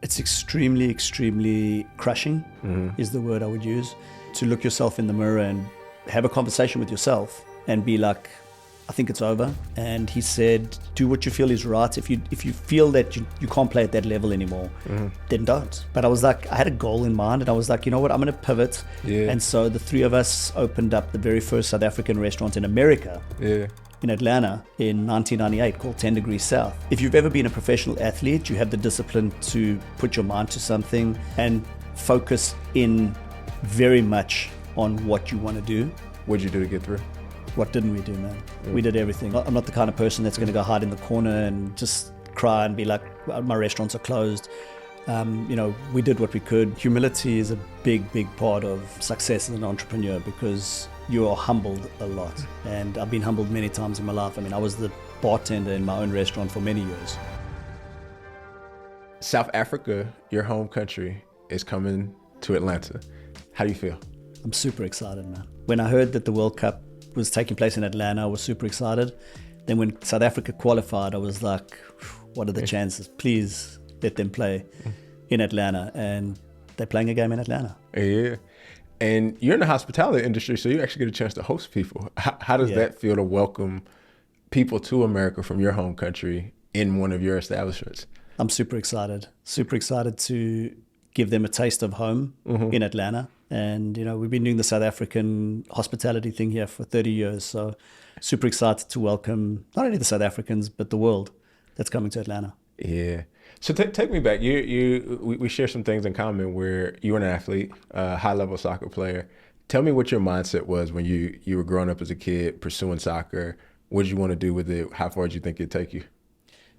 It's extremely, extremely crushing is the word I would use. To look yourself in the mirror and have a conversation with yourself and be like, I think it's over. And he said, do what you feel is right. If you feel that you can't play at that level anymore, then don't. But I was like, I had a goal in mind and I was like, you know what, I'm going to pivot. Yeah. And so the three of us opened up the very first South African restaurant in America. Yeah. In Atlanta in 1998 called 10 Degrees South. If you've ever been a professional athlete, you have the discipline to put your mind to something and focus in very much on what you want to do. What'd you do to get through? What didn't we do, man? We did everything. I'm not the kind of person that's going to go hide in the corner and just cry and be like, well, my restaurants are closed. We did what we could. Humility is a big, big part of success as an entrepreneur because you are humbled a lot. And I've been humbled many times in my life. I mean, I was the bartender in my own restaurant for many years. South Africa, your home country, is coming to Atlanta. How do you feel? I'm super excited, man. When I heard that the World Cup was taking place in Atlanta, I was super excited. Then when South Africa qualified, I was like, what are the chances? Please let them play in Atlanta. And they're playing a game in Atlanta. Yeah. And you're in the hospitality industry, so you actually get a chance to host people. How does that feel to welcome people to America from your home country in one of your establishments? I'm super excited to give them a taste of home in Atlanta. And, we've been doing the South African hospitality thing here for 30 years. So super excited to welcome not only the South Africans, but the world that's coming to Atlanta. Yeah. So take me back. We share some things in common where you were an athlete, a high-level soccer player. Tell me what your mindset was when you were growing up as a kid, pursuing soccer. What did you want to do with it? How far did you think it'd take you?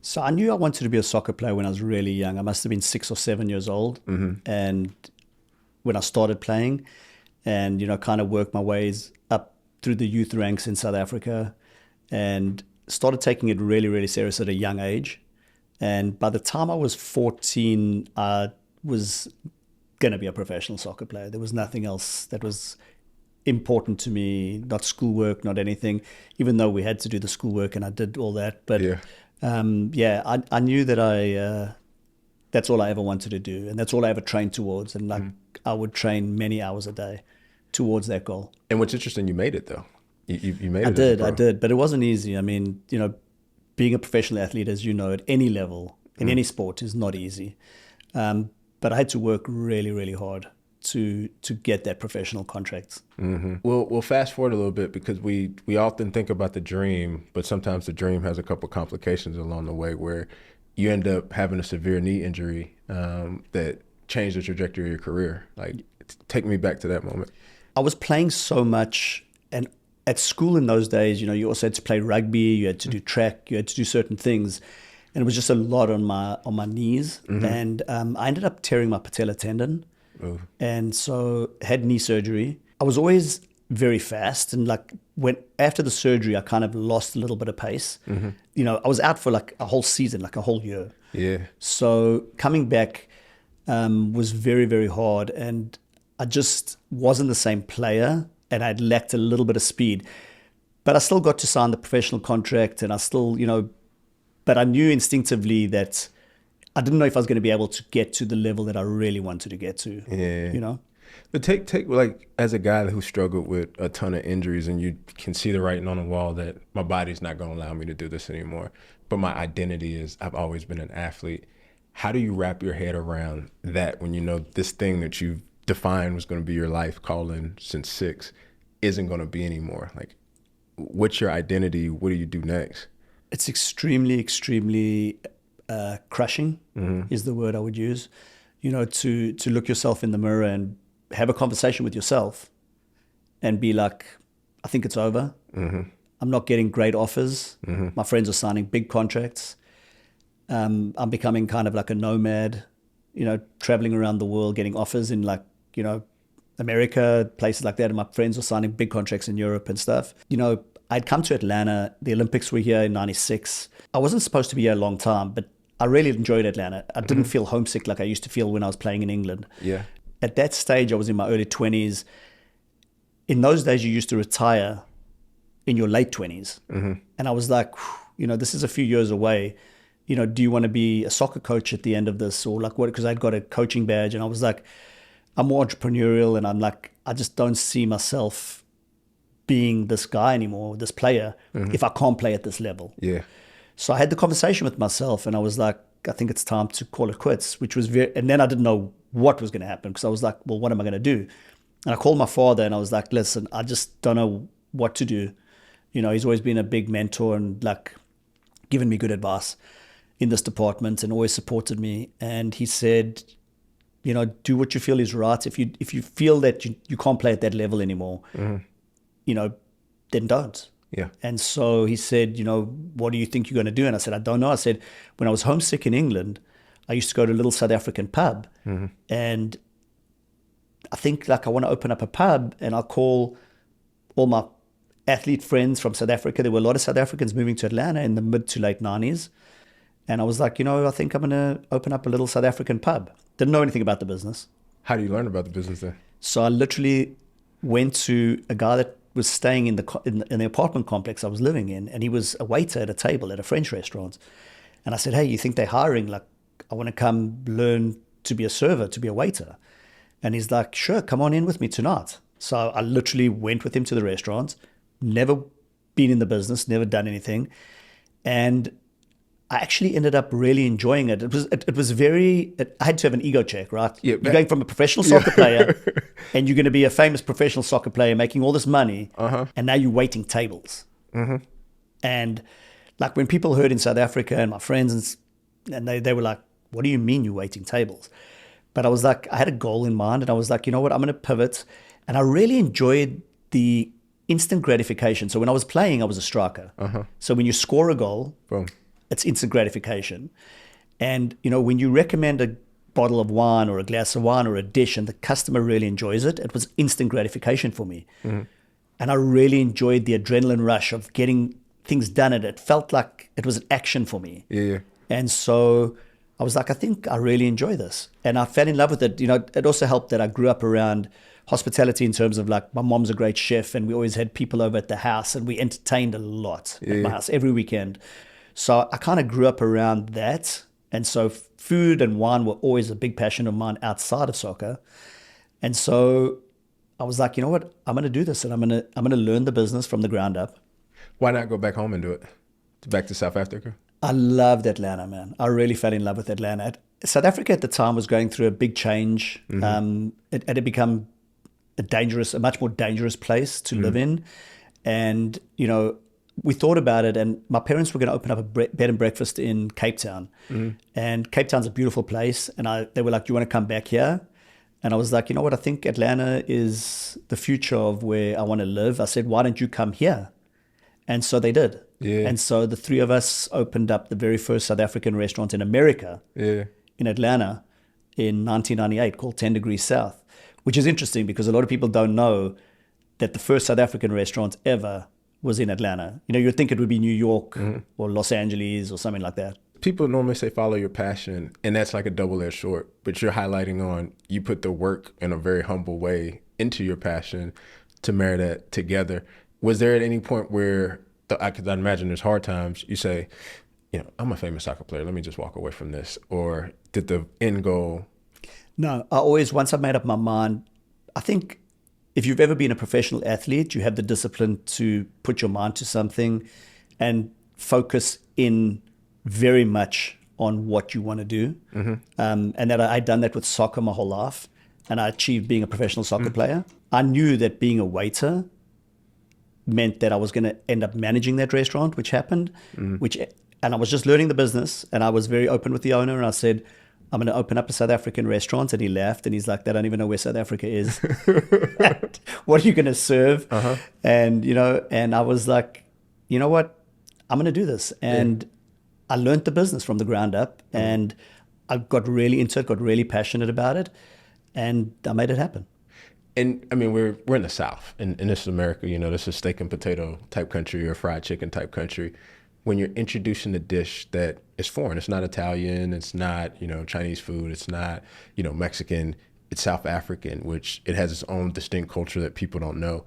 So I knew I wanted to be a soccer player when I was really young. I must have been 6 or 7 years old. And when I started playing and, kind of worked my ways up through the youth ranks in South Africa and started taking it really, really serious at a young age. And by the time I was 14, I was going to be a professional soccer player. There was nothing else that was important to me, not schoolwork, not anything, even though we had to do the schoolwork and I did all that. But I knew that that's all I ever wanted to do. And that's all I ever trained towards. And I would train many hours a day towards that goal. And what's interesting, you made it though. You made it. I did, but it wasn't easy. I mean, being a professional athlete, as you know, at any level, in any sport is not easy. But I had to work really, really hard to get that professional contract. We'll fast forward a little bit because we often think about the dream, but sometimes the dream has a couple complications along the way where you end up having a severe knee injury that changed the trajectory of your career. Like, take me back to that moment. I was playing so much, and at school in those days, you also had to play rugby, you had to do track, you had to do certain things. And it was just a lot on my knees. And I ended up tearing my patella tendon. And so had knee surgery. I was always very fast. And after the surgery, I kind of lost a little bit of pace. I was out for like a whole season, like a whole year. Yeah. So coming back was very, very hard. And I just wasn't the same player. And I'd lacked a little bit of speed. But I still got to sign the professional contract and I still, but I knew instinctively that I didn't know if I was going to be able to get to the level that I really wanted to get to. Yeah. But take like, as a guy who struggled with a ton of injuries and you can see the writing on the wall that my body's not going to allow me to do this anymore, but my identity is I've always been an athlete. How do you wrap your head around that when you know this thing that you've defined was going to be your life calling since 6 isn't going to be anymore? Like, what's your identity? What do you do next? It's extremely, extremely crushing is the word I would use. To look yourself in the mirror and have a conversation with yourself and be like, I think it's over. I'm not getting great offers. My friends are signing big contracts. I'm becoming kind of like a nomad, traveling around the world, getting offers in America, places like that. And my friends were signing big contracts in Europe and stuff. I'd come to Atlanta. The Olympics were here in 96. I wasn't supposed to be here a long time, but I really enjoyed Atlanta. I didn't feel homesick like I used to feel when I was playing in England. Yeah. At that stage, I was in my early 20s. In those days, you used to retire in your late 20s. And I was like, this is a few years away. do you want to be a soccer coach at the end of this, or like what? Because I'd got a coaching badge, and I was like, I'm more entrepreneurial, and I'm like, I just don't see myself being this guy anymore, this player, if I can't play at this level. Yeah. So I had the conversation with myself, and I was like, I think it's time to call it quits, which was and then I didn't know what was going to happen, because I was like, well, what am I going to do? And I called my father, and I was like, listen, I just don't know what to do. He's always been a big mentor and like given me good advice in this department and always supported me. And he said, do what you feel is right. If you feel that you can't play at that level anymore, then don't. Yeah. And so he said, what do you think you're going to do? And I said, I don't know. I said, when I was homesick in England, I used to go to a little South African pub. And I think like I want to open up a pub, and I'll call all my athlete friends from South Africa. There were a lot of South Africans moving to Atlanta in the mid to late 90s. And I was like, I think I'm going to open up a little South African pub. Didn't know anything about the business. How do you learn about the business then? So I literally went to a guy that was staying in the apartment complex I was living in, and he was a waiter at a table at a French restaurant. And I said, hey, you think they're hiring? Like, I want to come learn to be a server, to be a waiter. And he's like, sure, come on in with me tonight. So I literally went with him to the restaurant, never been in the business, never done anything. And I actually ended up really enjoying it. It was very, I had to have an ego check, right? Yeah, you're going from a professional soccer player, and you're going to be a famous professional soccer player making all this money, and now you're waiting tables. And like when people heard in South Africa, and my friends, and they were like, what do you mean you're waiting tables? But I was like, I had a goal in mind, and I was like, you know what, I'm going to pivot. And I really enjoyed the instant gratification. So when I was playing, I was a striker. So when you score a goal, boom, it's instant gratification. And, when you recommend a bottle of wine or a glass of wine or a dish and the customer really enjoys it, it was instant gratification for me. And I really enjoyed the adrenaline rush of getting things done. And it felt like it was an action for me. Yeah. And so I was like, I think I really enjoy this. And I fell in love with it. It also helped that I grew up around hospitality in terms of like my mom's a great chef, and we always had people over at the house, and we entertained a lot at my house every weekend. So I kind of grew up around that. And so food and wine were always a big passion of mine outside of soccer. And so I was like, you know what, I'm going to do this, and I'm going to learn the business from the ground up. Why not go back home and do it? Back to South Africa? I loved Atlanta, man. I really fell in love with Atlanta. South Africa at the time was going through a big change. It had become a much more dangerous place to live in. And, we thought about it, and my parents were going to open up a bed and breakfast in Cape Town. And Cape Town's a beautiful place. And they were like, do you want to come back here? And I was like, you know what? I think Atlanta is the future of where I want to live. I said, why don't you come here? And so they did. Yeah. And so the three of us opened up the very first South African restaurant in America, in Atlanta, in 1998, called 10 Degrees South, which is interesting because a lot of people don't know that the first South African restaurant ever was in Atlanta. You'd think it would be New York or Los Angeles or something like that. People normally say follow your passion, and that's like a double-edged sword. But you're highlighting on you put the work in a very humble way into your passion to marry that together. Was there at any point where, because I imagine there's hard times, you say, I'm a famous soccer player, let me just walk away from this? Or did the end goal? No, once I made up my mind, I think if you've ever been a professional athlete, you have the discipline to put your mind to something and focus in very much on what you want to do. And that I'd done that with soccer my whole life, and I achieved being a professional soccer player. I knew that being a waiter meant that I was going to end up managing that restaurant, which happened, and I was just learning the business, and I was very open with the owner, and I said, I'm going to open up a South African restaurant. And he laughed, and he's like, they don't even know where South Africa is. What are you going to serve? And, and I was like, you know what? I'm going to do this. And I learned the business from the ground up, and I got really into it, got really passionate about it, and I made it happen. And I mean, we're in the South, and this is America, this is steak and potato type country or fried chicken type country. When you're introducing a dish that is foreign, it's not Italian, it's not, Chinese food, it's not, Mexican, it's South African, which it has its own distinct culture that people don't know.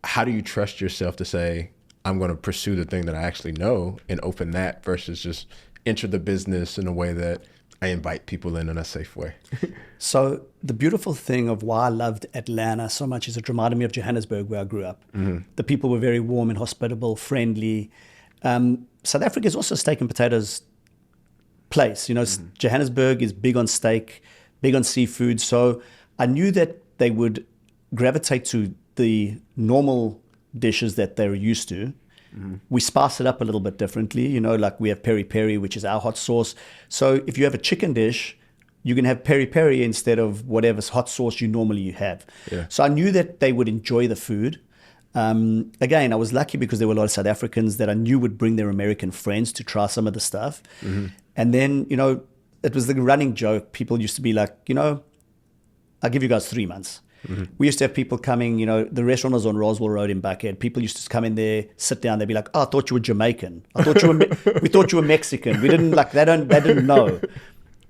How do you trust yourself to say, I'm going to pursue the thing that I actually know and open that versus just enter the business in a way that I invite people in a safe way. So the beautiful thing of why I loved Atlanta so much is it reminded me of Johannesburg, where I grew up. The people were very warm and hospitable, friendly. South Africa is also a steak and potatoes place. Johannesburg is big on steak, big on seafood. So I knew that they would gravitate to the normal dishes that they're used to. We spice it up a little bit differently, like we have peri peri, which is our hot sauce. So if you have a chicken dish, you can have peri peri instead of whatever hot sauce you normally have. Yeah. So I knew that they would enjoy the food. Again, I was lucky because there were a lot of South Africans that I knew would bring their American friends to try some of the stuff. And then, it was the running joke. People used to be like, I'll give you guys 3 months. We used to have people coming, the restaurant was on Roswell Road in Buckhead. People used to come in there, sit down. They'd be like, "Oh, I thought you were Jamaican. I thought you were, we thought you were Mexican." We didn't they didn't know.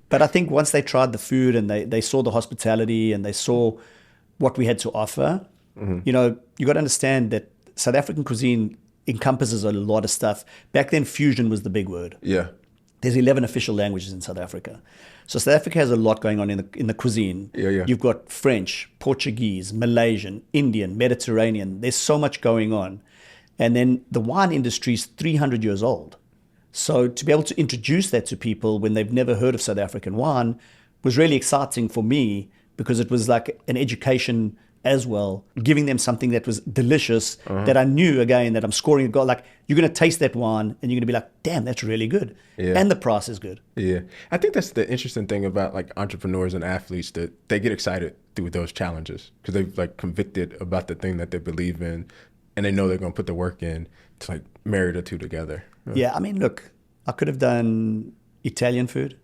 But I think once they tried the food and they saw the hospitality and they saw what we had to offer, you got to understand that South African cuisine encompasses a lot of stuff. Back then, fusion was the big word. Yeah. There's 11 official languages in South Africa. So South Africa has a lot going on in the cuisine. Yeah. You've got French, Portuguese, Malaysian, Indian, Mediterranean. There's so much going on. And then the wine industry is 300 years old. So to be able to introduce that to people when they've never heard of South African wine was really exciting for me because it was like an education as well, giving them something that was delicious, that I knew, again, that I'm scoring a goal. Like, you're going to taste that wine and you're going to be like, damn, that's really good. Yeah. And the price is good. Yeah. I think that's the interesting thing about like entrepreneurs and athletes, that they get excited through those challenges because they've like convicted about the thing that they believe in and they know they're going to put the work in to like marry the two together. Yeah. I mean, look, I could have done Italian food.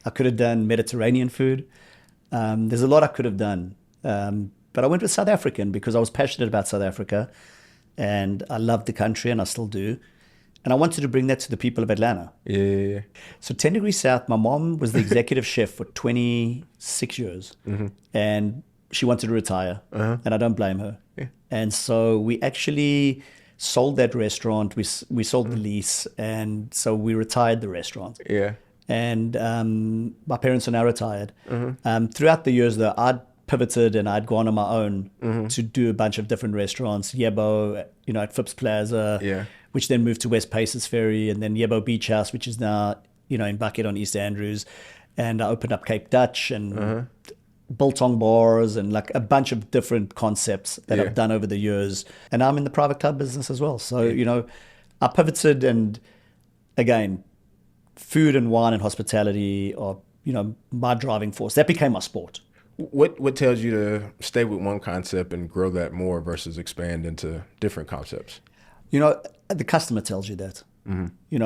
I could have done Mediterranean food. There's a lot I could have done. But I went with South African because I was passionate about South Africa and I loved the country and I still do. And I wanted to bring that to the people of Atlanta. Yeah. So 10 Degrees South, my mom was the executive chef for 26 years and she wanted to retire and I don't blame her. Yeah. And so we actually sold that restaurant. We sold the lease and so we retired the restaurant. Yeah. And my parents are now retired. Throughout the years though, I'd pivoted and I'd gone on my own to do a bunch of different restaurants. Yebo, at Phipps Plaza, which then moved to West Paces Ferry, and then Yebo Beach Haus, which is now, in Buckhead on East Andrews. And I opened up Cape Dutch and biltong bars and like a bunch of different concepts that I've done over the years. And I'm in the private club business as well. So, I pivoted, and again, food and wine and hospitality are, my driving force. That became my sport. What tells you to stay with one concept and grow that more versus expand into different concepts? The customer tells you that.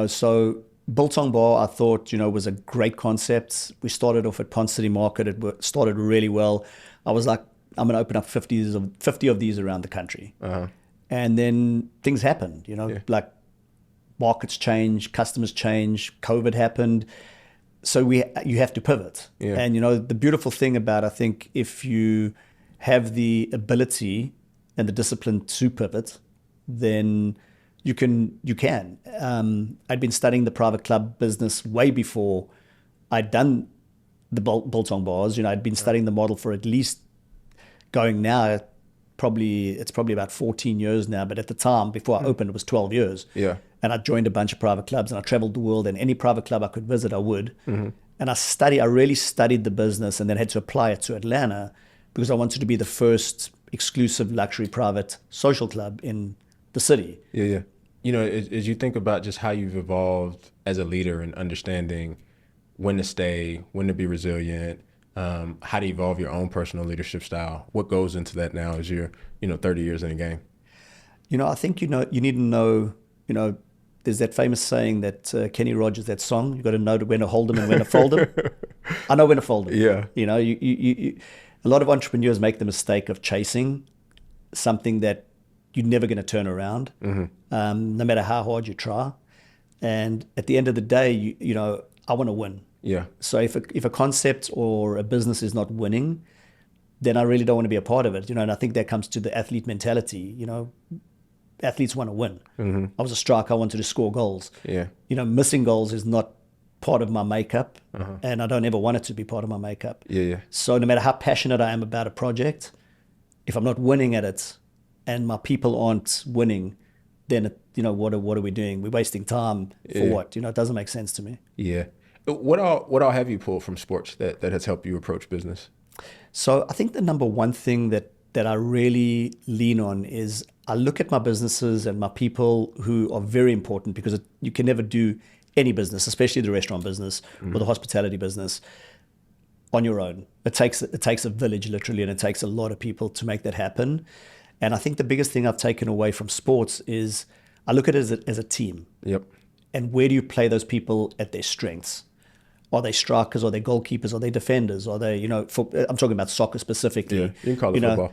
So Biltong Bar, I thought, was a great concept. We started off at Pond City Market. It started really well. I was like, I'm going to open up 50 of these around the country. And then things happened, like markets change, customers change, COVID happened. So you have to pivot. And, the beautiful thing about, I think, if you have the ability and the discipline to pivot, then you can. I'd been studying the private club business way before I'd done the biltong bars. I'd been studying the model for at least going now, it's probably about 14 years now. But at the time, before I opened, it was 12 years. Yeah. And I joined a bunch of private clubs and I traveled the world, and any private club I could visit, I would. And I really studied the business and then had to apply it to Atlanta because I wanted to be the first exclusive luxury private social club in the city. Yeah. As you think about just how you've evolved as a leader and understanding when to stay, when to be resilient, how to evolve your own personal leadership style, what goes into that now as you're, 30 years in the game? I think, you need to know, there's that famous saying that Kenny Rogers, that song, you got to know when to hold them and when to fold them. I know when to fold them. Yeah. You a lot of entrepreneurs make the mistake of chasing something that you're never going to turn around, no matter how hard you try. And at the end of the day, I want to win. Yeah. So if a concept or a business is not winning, then I really don't want to be a part of it. And I think that comes to the athlete mentality. Athletes want to win. I was a striker. I wanted to score goals. Yeah. Missing goals is not part of my makeup, and I don't ever want it to be part of my makeup. Yeah. So no matter how passionate I am about a project, if I'm not winning at it and my people aren't winning, then what are we doing? We're wasting time for what? It doesn't make sense to me. Yeah. What all have you pulled from sports that has helped you approach business? So I think the number one thing that I really lean on is I look at my businesses and my people who are very important, because you can never do any business, especially the restaurant business or the hospitality business, on your own. It takes a village, literally, and it takes a lot of people to make that happen. And I think the biggest thing I've taken away from sports is I look at it as a team. Yep. And where do you play those people at their strengths? Are they strikers? Are they goalkeepers? Are they defenders? Are they, I'm talking about soccer specifically. Yeah, you can call it football.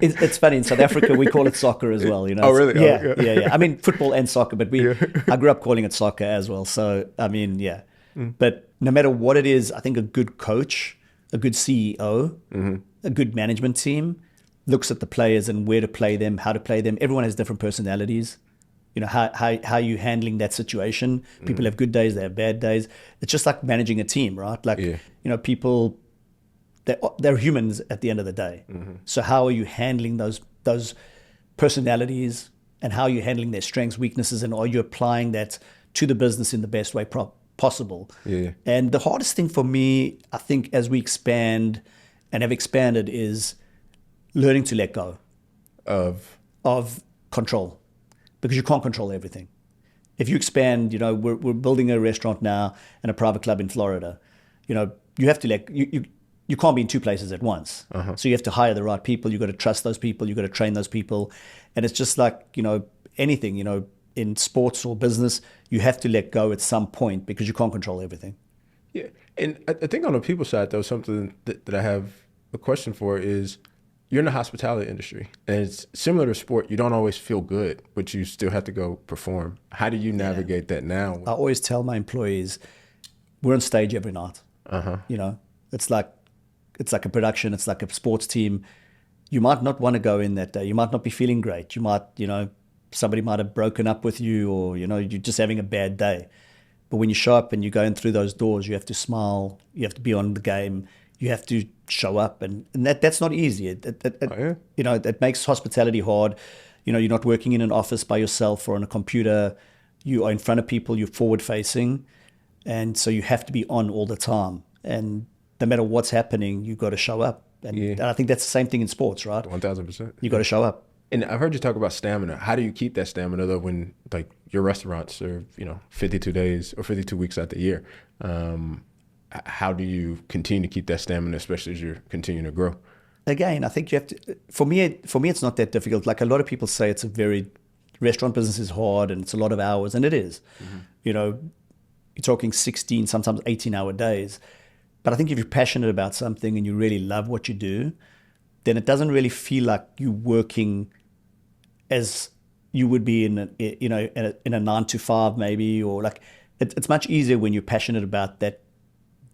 It's funny, in South Africa, we call it soccer as well. Oh, really? Yeah. I mean, football and soccer, but I grew up calling it soccer as well. So, I mean, yeah. But no matter what it is, I think a good coach, a good CEO, a good management team looks at the players and where to play them, how to play them. Everyone has different personalities. How you handling that situation. People have good days, they have bad days. It's just like managing a team, right? Like, people, they're humans at the end of the day. So how are you handling those personalities, and how are you handling their strengths, weaknesses, and are you applying that to the business in the best way possible? Yeah. And the hardest thing for me, I think, as we expand and have expanded, is learning to let go of control. Because you can't control everything. If you expand, we're building a restaurant now and a private club in Florida. You have to you can't be in two places at once. So you have to hire the right people. You got to trust those people. You got to train those people. And it's just like, anything, in sports or business, you have to let go at some point because you can't control everything. Yeah. And I think on the people side, though, something that I have a question for is, you're in the hospitality industry, and it's similar to sport. You don't always feel good, but you still have to go perform. How do you navigate that now? I always tell my employees, we're on stage every night. It's like a production. It's like a sports team. You might not want to go in that day. You might not be feeling great. You might, somebody might have broken up with you, or, you're just having a bad day. But when you show up and you go in through those doors, you have to smile. You have to be on the game. You have to show up, and that's not easy. It makes hospitality hard. You're not working in an office by yourself or on a computer. You are in front of people. You're forward facing, and so you have to be on all the time. And no matter what's happening, you got to show up. And I think that's the same thing in sports, right? 1,000%. You got to show up. And I've heard you talk about stamina. How do you keep that stamina, though, when your restaurants are 52 days or 52 weeks out the year? How do you continue to keep that stamina, especially as you're continuing to grow? Again, I think you have to. For me, it's not that difficult. Like, a lot of people say, restaurant business is hard and it's a lot of hours, and it is. You're talking 16, sometimes 18-hour days. But I think if you're passionate about something and you really love what you do, then it doesn't really feel like you're working as you would be in a 9-to-5 maybe, or like it's much easier when you're passionate about that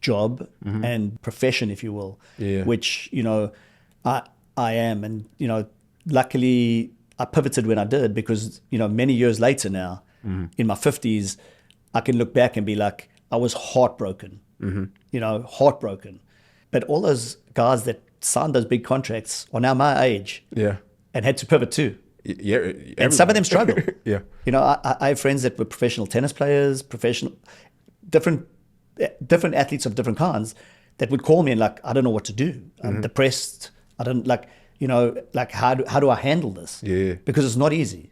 job and profession, if you will, which I am. And luckily I pivoted when I did, because many years later now, in my 50s, I can look back and be like, I was heartbroken, heartbroken. But all those guys that signed those big contracts are now my age, and had to pivot too. And some of them struggle. I have friends that were professional tennis players, different athletes of different kinds, that would call me and like, I don't know what to do. I'm depressed. I don't how do I handle this? Because it's not easy.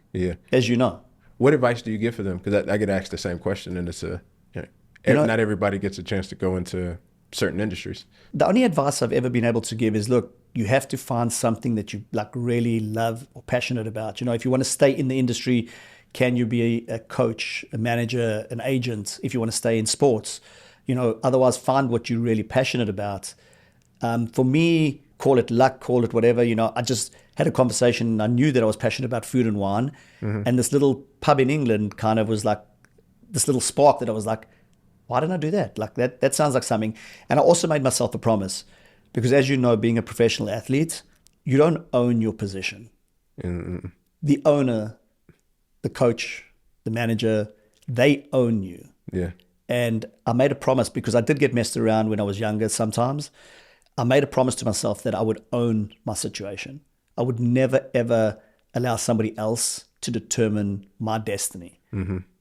As you know. What advice do you give for them? Because I get asked the same question, and it's not everybody gets a chance to go into certain industries. The only advice I've ever been able to give is, look, you have to find something that you really love or passionate about. If you want to stay in the industry, can you be a coach, a manager, an agent? If you want to stay in sports, otherwise find what you're really passionate about. For me, call it luck, call it whatever. I just had a conversation, and I knew that I was passionate about food and wine. And this little pub in England kind of was like this little spark that I was like, why didn't I do that? Like that sounds like something. And I also made myself a promise, because as you know, being a professional athlete, you don't own your position. The owner, the coach, the manager, they own you. Yeah. And I made a promise, because I did get messed around when I was younger sometimes. I made a promise to myself that I would own my situation. I would never, ever allow somebody else to determine my destiny,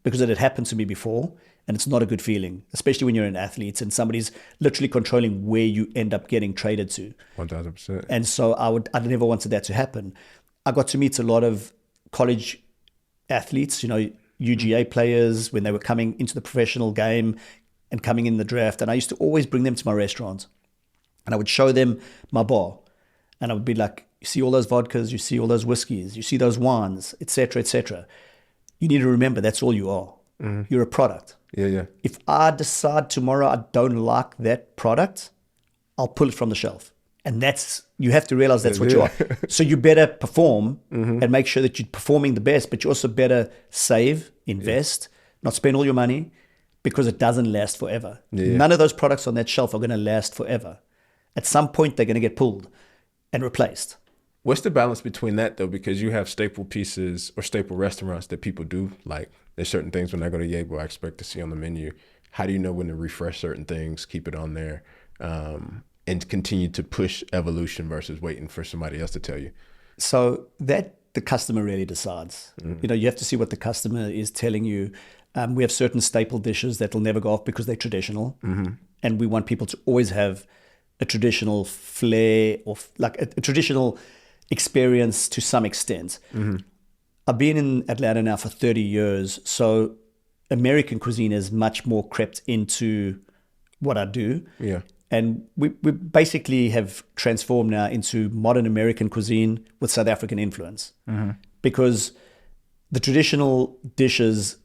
because it had happened to me before, and it's not a good feeling, especially when you're an athlete and somebody's literally controlling where you end up getting traded to. 1000%. And so I never wanted that to happen. I got to meet a lot of college athletes, UGA players, when they were coming into the professional game and coming in the draft. And I used to always bring them to my restaurant, and I would show them my bar. And I would be like, you see all those vodkas, you see all those whiskeys, you see those wines, etc., etc. You need to remember that's all you are. You're a product. Yeah. If I decide tomorrow I don't like that product, I'll pull it from the shelf. And you have to realize that's what you are. So you better perform and make sure that you're performing the best, but you also better save, invest, not spend all your money, because it doesn't last forever. None of those products on that shelf are going to last forever. At some point, they're going to get pulled and replaced. What's the balance between that, though? Because you have staple pieces or staple restaurants that people do like. There's certain things when I go to Yebo I expect to see on the menu. How do you know when to refresh certain things, keep it on there, and continue to push evolution versus waiting for somebody else to tell you? So that the customer really decides. You have to see what the customer is telling you. We have certain staple dishes that will never go off because they're traditional. And we want people to always have a traditional flair, or like a traditional experience to some extent. I've been in Atlanta now for 30 years. So American cuisine is much more crept into what I do. Yeah. And we basically have transformed now into modern American cuisine with South African influence. Because the traditional dishes,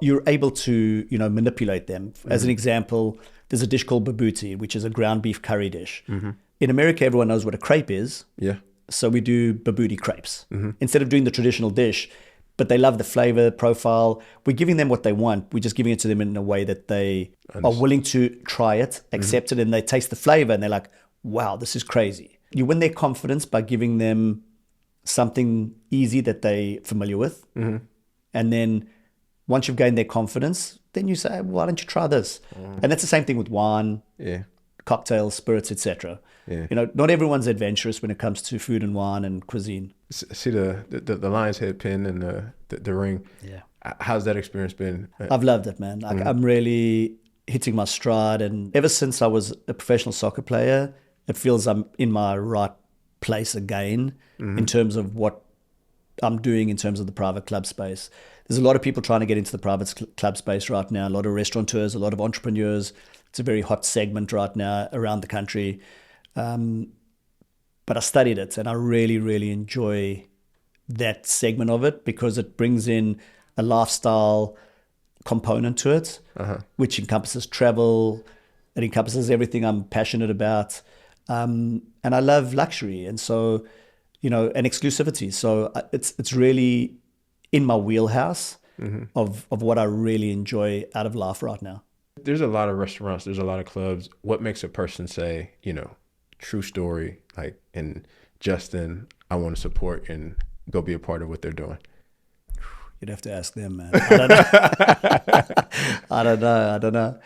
you're able to, manipulate them. As an example, there's a dish called babuti, which is a ground beef curry dish. In America, everyone knows what a crepe is. Yeah. So we do babuti crepes instead of doing the traditional dish. But they love the flavor profile. We're giving them what they want. We're just giving it to them in a way that they are willing to try it, accept it, and they taste the flavor, and they're like, wow, this is crazy. You win their confidence by giving them something easy that they're familiar with. And then once you've gained their confidence, then you say, why don't you try this? And that's the same thing with wine, cocktails, spirits, etc. Not everyone's adventurous when it comes to food and wine and cuisine. See the lion's head pin and the ring. Yeah. How's that experience been? I've loved it, man. I'm really hitting my stride. And ever since I was a professional soccer player, it feels I'm in my right place again in terms of what I'm doing in terms of the private club space. There's a lot of people trying to get into the private club space right now, a lot of restaurateurs, a lot of entrepreneurs. It's a very hot segment right now around the country. But I studied it, and I really, really enjoy that segment of it, because it brings in a lifestyle component to it, which encompasses travel. It encompasses everything I'm passionate about. And I love luxury, and so, and exclusivity. So it's really in my wheelhouse of what I really enjoy out of life right now. There's a lot of restaurants, there's a lot of clubs. What makes a person say, true story, like, and Justin, I want to support and go be a part of what they're doing? You'd have to ask them, man. I don't know.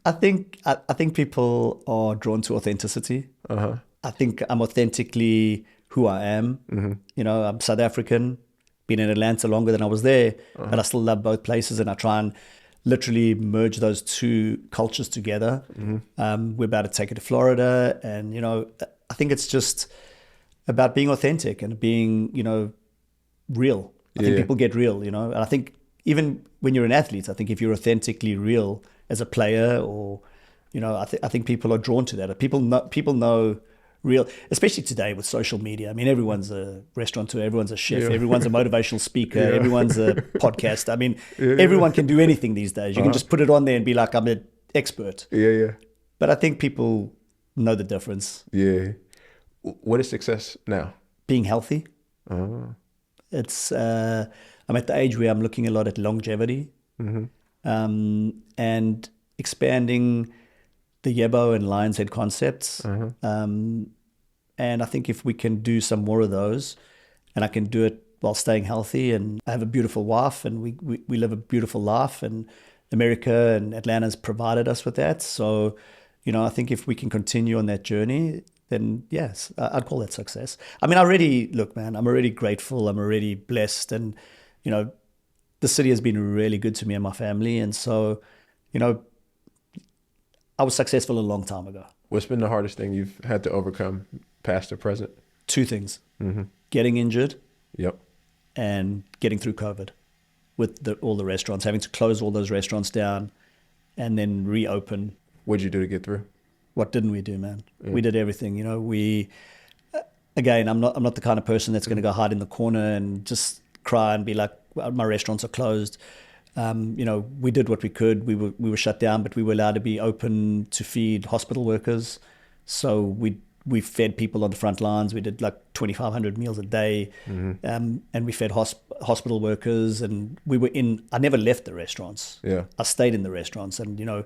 I think people are drawn to authenticity. I think I'm authentically who I am. I'm South African, been in Atlanta longer than I was there, but I still love both places, and I try and literally merge those two cultures together. We're about to take it to Florida, and I think it's just about being authentic and being real. I think people get real, and I think even when you're an athlete, I think if you're authentically real as a player, or I think people are drawn to that. People know real, especially today with social media. I mean, everyone's a restaurateur, everyone's a chef, everyone's a motivational speaker, everyone's a podcast. I mean, everyone can do anything these days. You can just put it on there and be like, I'm an expert. But I think people know the difference. What is success now? Being healthy. It's I'm at the age where I'm looking a lot at longevity, and expanding the Yebo and Lion's Head concepts. And I think if we can do some more of those, and I can do it while staying healthy, and I have a beautiful wife, and we live a beautiful life, and America and Atlanta's provided us with that. So, I think if we can continue on that journey, then yes, I'd call that success. I mean, look, man, I'm already grateful. I'm already blessed. And, the city has been really good to me and my family. And so, I was successful a long time ago. What's been the hardest thing you've had to overcome past or present? Two things. Getting injured. Yep. And getting through COVID with all the restaurants, having to close all those restaurants down and then reopen. What'd you do to get through? What didn't we do, man? We did everything. Again, I'm not the kind of person that's going to go hide in the corner and just cry and be like, well, my restaurants are closed. We did what we could. We were shut down, but we were allowed to be open to feed hospital workers. So we fed people on the front lines. We did like 2,500 meals a day, and we fed hospital workers. And I never left the restaurants. Yeah, I stayed in the restaurants, and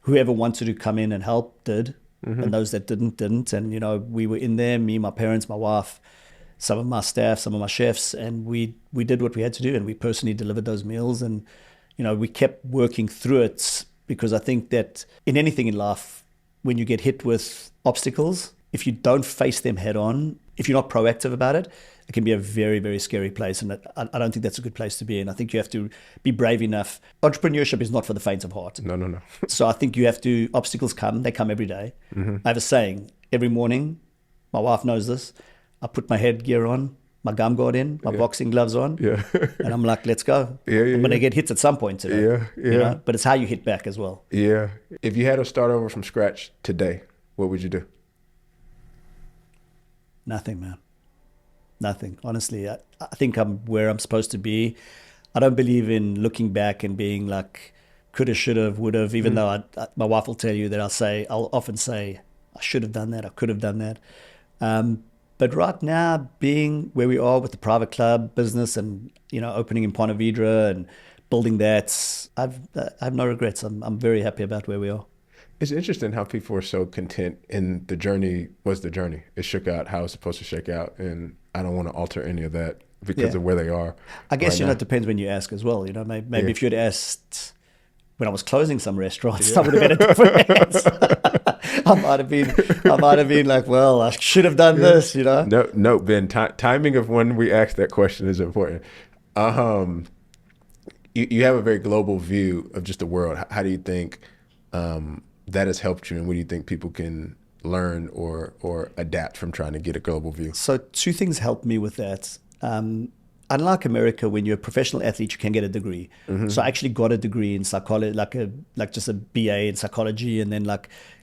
whoever wanted to come in and help did, and those that didn't. And we were in there, me, my parents, my wife, some of my staff, some of my chefs, and we did what we had to do, and we personally delivered those meals. And we kept working through it, because I think that in anything in life, when you get hit with obstacles, if you don't face them head on, if you're not proactive about it, it can be a very, very scary place. And I don't think that's a good place to be in. I think you have to be brave enough. Entrepreneurship is not for the faint of heart. No. So I think obstacles come, they come every day. I have a saying, every morning, my wife knows this, I put my headgear on, my gum guard in, my boxing gloves on, and I'm like, let's go. I'm going to get hit at some point today. But it's how you hit back as well. Yeah. If you had to start over from scratch today, what would you do? Nothing, man. Nothing. Honestly, I think I'm where I'm supposed to be. I don't believe in looking back and being like, coulda, shoulda, woulda, even though my wife will tell you that I'll often say, I should have done that, I could have done that. But right now, being where we are with the private club business and, opening in Ponte Vedra and building that, I have no regrets. I'm very happy about where we are. It's interesting how people are so content in the journey was the journey. It shook out how it's supposed to shake out. And I don't want to alter any of that because of where they are. I guess, it depends when you ask as well. Maybe if you'd asked when I was closing some restaurants, I would have had a different answer. I might have been like, well, I should have done this, No, Ben, timing of when we ask that question is important. You have a very global view of just the world. How do you think that has helped you, and what do you think people can learn or adapt from trying to get a global view? So two things helped me with that. Unlike America, when you're a professional athlete, you can get a degree. So I actually got a degree in psychology, like just a BA in psychology, and then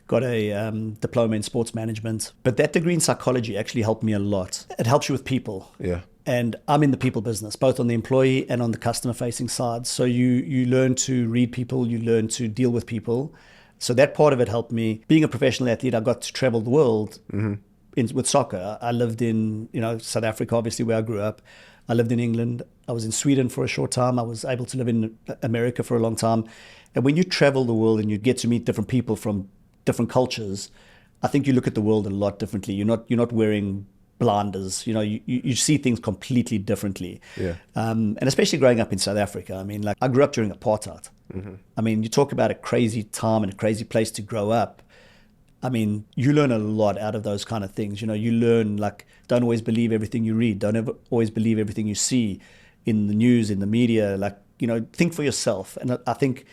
got a diploma in sports management. But that degree in psychology actually helped me a lot. It helps you with people. Yeah. And I'm in the people business, both on the employee and on the customer facing side. So you learn to read people, you learn to deal with people. So that part of it helped me. Being a professional athlete, I got to travel the world with soccer. I lived in South Africa, obviously, where I grew up. I lived in England. I was in Sweden for a short time. I was able to live in America for a long time. And when you travel the world and you get to meet different people from different cultures, I think you look at the world a lot differently. You're not wearing blinders. You see things completely differently. Yeah. And especially growing up in South Africa. I mean, I grew up during apartheid. I mean, you talk about a crazy time and a crazy place to grow up. I mean, you learn a lot out of those kind of things. You learn, don't always believe everything you read. Don't always believe everything you see in the news, in the media. Think for yourself. And I think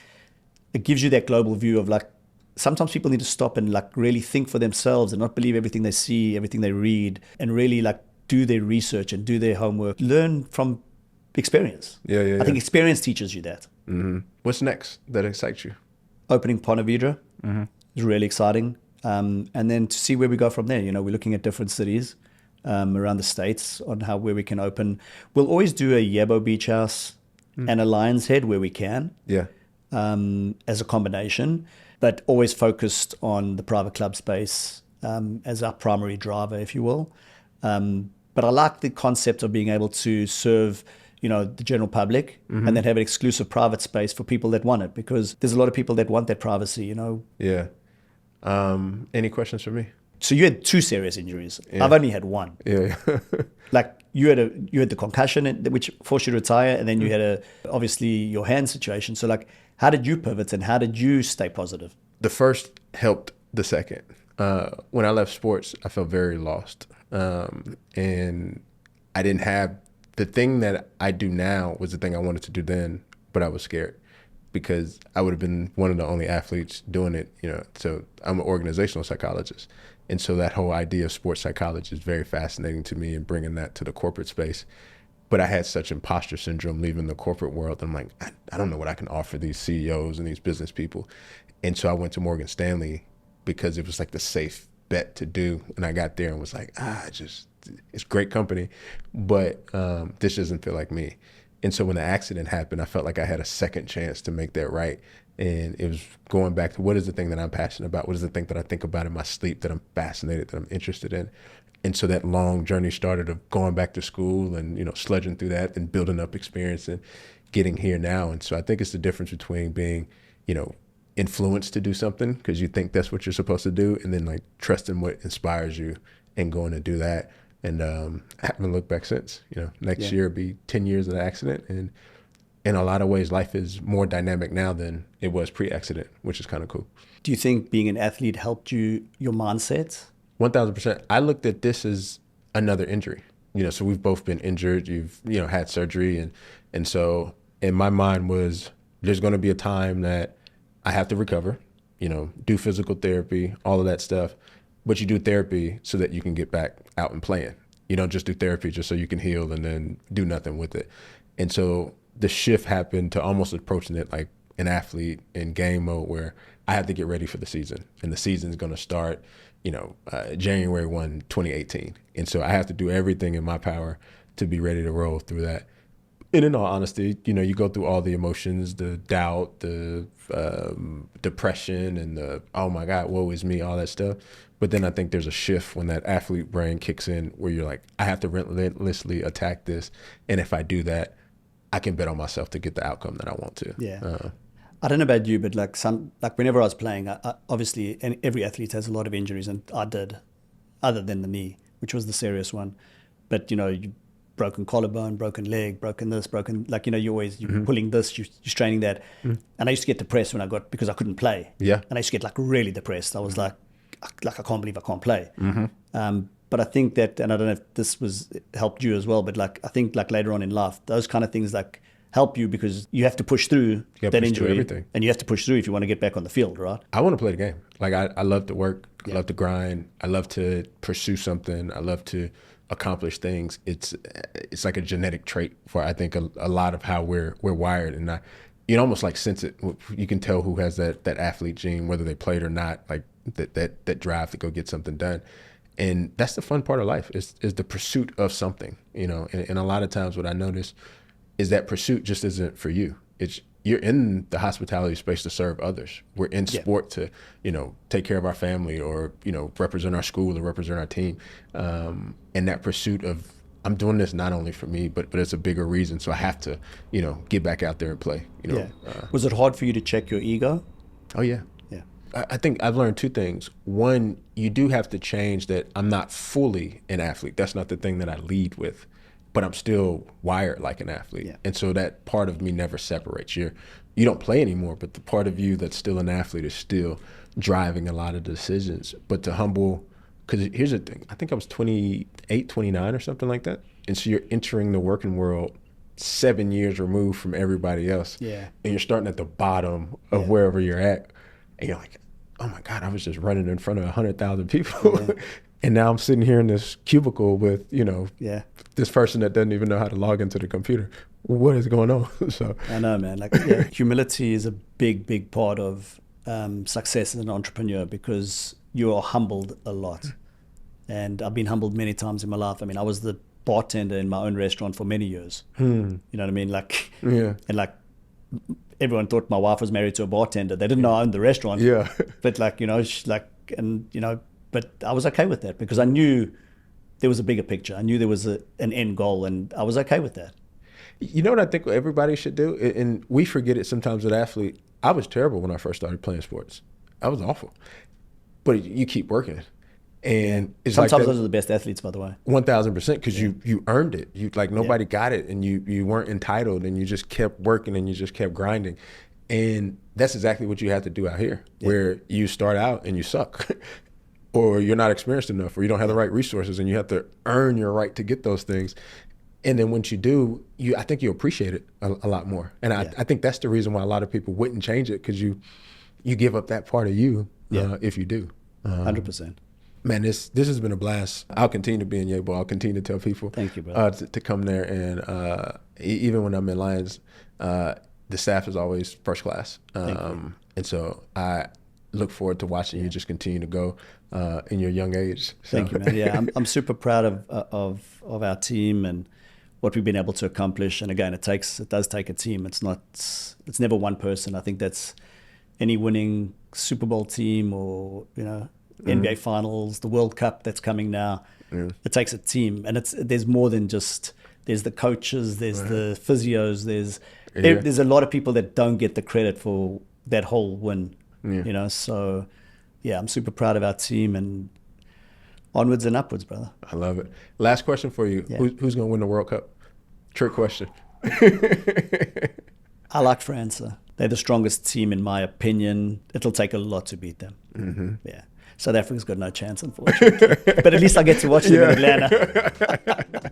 it gives you that global view of sometimes people need to stop and really think for themselves and not believe everything they see, everything they read, and really do their research and do their homework. Learn from experience. I think experience teaches you that. What's next that excites you? Opening Ponte Vedra is really exciting. And then to see where we go from there. We're looking at different cities around the States on where we can open. We'll always do a Yebo Beach Haus and a Lion's Head where we can. Yeah. As a combination, but always focused on the private club space as our primary driver, if you will. But I like the concept of being able to serve the general public and then have an exclusive private space for people that want it, because there's a lot of people that want that privacy. Yeah. Any questions for me? So you had 2 serious injuries. Yeah. I've only had 1. Yeah. Like you had the concussion which forced you to retire, and then you had obviously your hand situation. So like, how did you pivot and how did you stay positive? The first helped the second. When I left sports, I felt very lost. And I didn't have the thing that I do now was the thing I wanted to do then, but I was scared because I would have been one of the only athletes doing it, So I'm an organizational psychologist. And so that whole idea of sports psychology is very fascinating to me, and bringing that to the corporate space. But I had such imposter syndrome leaving the corporate world. I'm like, I don't know what I can offer these CEOs and these business people. And so I went to Morgan Stanley because it was like the safe bet to do. And I got there and was like, it's great company, but this doesn't feel like me. And so when the accident happened, I felt like I had a second chance to make that right. And it was going back to, what is the thing that I'm passionate about? What is the thing that I think about in my sleep that I'm fascinated, that I'm interested in? And so that long journey started of going back to school and, sludging through that and building up experience and getting here now. And so I think it's the difference between being, influenced to do something because you think that's what you're supposed to do, and then like trusting what inspires you and going to do that. And I haven't looked back since. Next year will be 10 years of the accident. And in a lot of ways, life is more dynamic now than it was pre-accident, which is kind of cool. Do you think being an athlete helped your mindset? 1,000%. I looked at this as another injury. So we've both been injured. You've, had surgery. And so in my mind was, there's going to be a time that I have to recover, do physical therapy, all of that stuff. But you do therapy so that you can get back out and playing. You don't just do therapy just so you can heal and then do nothing with it. And so the shift happened to almost approaching it like an athlete in game mode, where I have to get ready for the season. And the season's going to start, January 1, 2018. And so I have to do everything in my power to be ready to roll through that. And in all honesty, you go through all the emotions, the doubt, the depression, and the, oh my God, woe is me, all that stuff. But then I think there's a shift when that athlete brain kicks in, where you're like, I have to relentlessly attack this. And if I do that, I can bet on myself to get the outcome that I want to. Yeah. I don't know about you, but like whenever I was playing, I obviously, and every athlete has a lot of injuries, and I did, other than the knee, which was the serious one. But, you broken collarbone, broken leg, broken this, broken, like, you're pulling this, you're straining that. And I used to get depressed because I couldn't play. Yeah. And I used to get like really depressed. I was like, I can't believe I can't play. But I think that, and I don't know if this helped you as well, but like, I think like later on in life, those kind of things like help you, because you have to push through that injury, everything. And you have to push through if you want to get back on the field, right? I want to play the game. Like I love to work. I love to grind. I love to pursue something. I love to accomplish things. It's like a genetic trait for, I think, a lot of how we're wired. And you almost like sense it. You can tell who has that athlete gene, whether they played or not, like that drive to go get something done. And that's the fun part of life, is the pursuit of something, and a lot of times what I notice is that pursuit just isn't for you. You're in the hospitality space to serve others. We're in sport to, take care of our family, or, represent our school or represent our team. And that pursuit of, I'm doing this not only for me, but it's a bigger reason. So I have to, get back out there and play, Was it hard for you to check your ego? Oh, yeah. Yeah. I think I've learned 2 things. One, you do have to change that I'm not fully an athlete. That's not the thing that I lead with, but I'm still wired like an athlete. Yeah. And so that part of me never separates. You don't play anymore, but the part of you that's still an athlete is still driving a lot of decisions. But to humble, because here's the thing, I think I was 28, 29 or something like that. And so you're entering the working world 7 years removed from everybody else. Yeah. And you're starting at the bottom of wherever you're at. And you're like, oh my God, I was just running in front of 100,000 people. Yeah. And now I'm sitting here in this cubicle with, this person that doesn't even know how to log into the computer. What is going on? So I know, man. Like, humility is a big, big part of success as an entrepreneur, because you are humbled a lot. And I've been humbled many times in my life. I mean, I was the bartender in my own restaurant for many years. You know what I mean? Like, and like, everyone thought my wife was married to a bartender. They didn't know I owned the restaurant. Yeah. But like, but I was okay with that, because I knew there was a bigger picture. I knew there was an end goal, and I was okay with that. You know what I think everybody should do? And we forget it sometimes as an athlete. I was terrible when I first started playing sports. I was awful. But you keep working. And it's sometimes like those are the best athletes, by the way. 1000%, because you earned it. You like nobody got it, and you weren't entitled, and you just kept working and you just kept grinding. And that's exactly what you have to do out here, where you start out and you suck, or you're not experienced enough, or you don't have the right resources, and you have to earn your right to get those things. And then once you do, I think you appreciate it a lot more. And I think that's the reason why a lot of people wouldn't change it, because you give up that part of you if you do. 100%. Man, this has been a blast. I'll continue to be in Yebo. I'll continue to tell people Thank you, brother. to come there. And even when I'm in Lions, the staff is always first class. And so I look forward to watching you just continue to go in your young age. So. Thank you, man. Yeah, I'm super proud of our team and what we've been able to accomplish. And again, it does take a team. It's never one person. I think that's any winning Super Bowl team, or NBA Finals, the World Cup that's coming now. It takes a team, and there's more than just, there's the coaches, there's the physios, there's a lot of people that don't get the credit for that whole win. So yeah, I'm super proud of our team, and onwards and upwards, brother. I love it. Last question for you. Yeah. Who's going to win the World Cup? Trick question. I like France. They're the strongest team in my opinion. It'll take a lot to beat them. Yeah. South Africa's got no chance, unfortunately. But at least I get to watch them in Atlanta.